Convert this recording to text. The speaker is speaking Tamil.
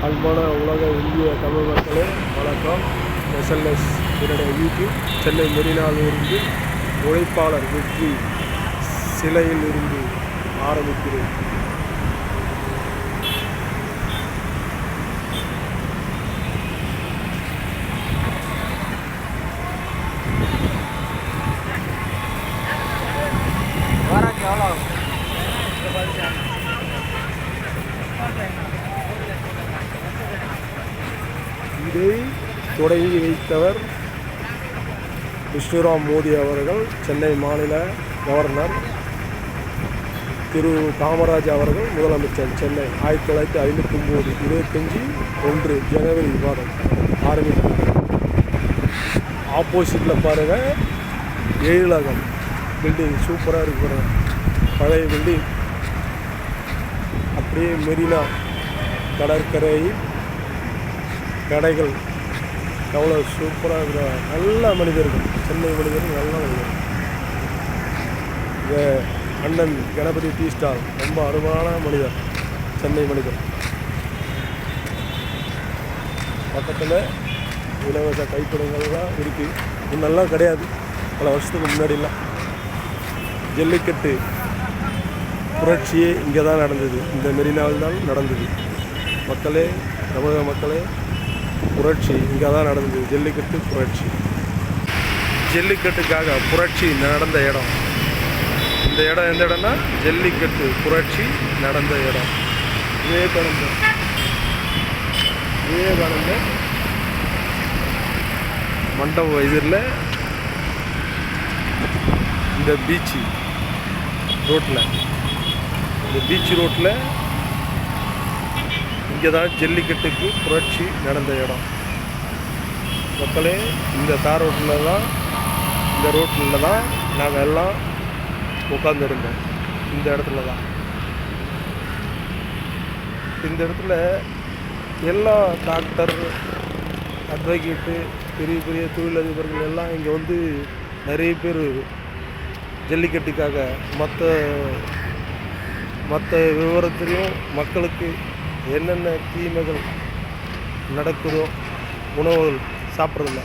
அன்பான உலக இந்திய தமிழ் மக்களே வணக்கம். SLS என்னுடைய யூடியூப் சென்னை மெரினாவிலிருந்து உழைப்பாளர் வெற்றி சிலையில் இருந்து ஆரம்பிக்கிறேன். இதை தொடங்கி வைத்தவர் விஷ்ணுராம் மோடி அவர்கள், சென்னை மாநில கவர்னர் திரு காமராஜ் அவர்கள், முதலமைச்சர் சென்னை 1959 25/1 ஜனவரி மாதம் ஆரம்பித்தார். ஆப்போசிட்டில் பாருங்கள், எழிலகம் பில்டிங் சூப்பராக இருக்கிற பழைய பில்டிங். அப்படியே மெரினா கடற்கரை கடைகள் எவ்வளோ சூப்பராக இருக்கிற நல்ல மனிதர்கள், சென்னை மனிதர்கள், நல்ல மனிதர்கள். இந்த அண்ணன் கணபதி டீ ஸ்டால் ரொம்ப அருமையான மனிதர், சென்னை மனிதர். பக்கத்தில் இலவச கைப்படங்கள் தான் இருக்குது. முன்னெல்லாம் கிடையாது, பல வருஷத்துக்கு முன்னாடிலாம். ஜல்லிக்கட்டு புரட்சியே இங்கே தான் நடந்தது, இந்த மெரினாவில் தான் நடந்தது. மக்களே, தமிழக மக்களே, புரட்சி இங்கே தான் நடந்தது. ஜல்லிக்கட்டு புரட்சி, ஜல்லிக்கட்டுக்காக புரட்சி நடந்த இடம் இந்த இடம். எந்த இடம்னா ஜல்லிக்கட்டு புரட்சி நடந்த இடம். விவேகானந்த மண்டப இதில் இந்த பீச்சு ரோட்டில், இந்த பீச் ரோட்டில் இங்கே தான் ஜல்லிக்கட்டுக்கு புரட்சி நடந்த இடம். மக்களே, இந்த தார் ரோட்டில் தான், இந்த ரோட்டில் தான் நாங்கள் எல்லாம் உட்காந்துருந்தோம். இந்த இடத்துல தான், இந்த இடத்துல எல்லா டாக்டர், அட்வொகேட்டு, பெரிய பெரிய தொழிலதிபர்கள் எல்லாம் இங்கே வந்து நிறைய பேர் ஜல்லிக்கட்டுக்காக மற்ற விவரத்திலையும் மக்களுக்கு என்னென்ன தீமைகள் நடக்குதோ, உணவுகள் சாப்பிட்றதில்ல,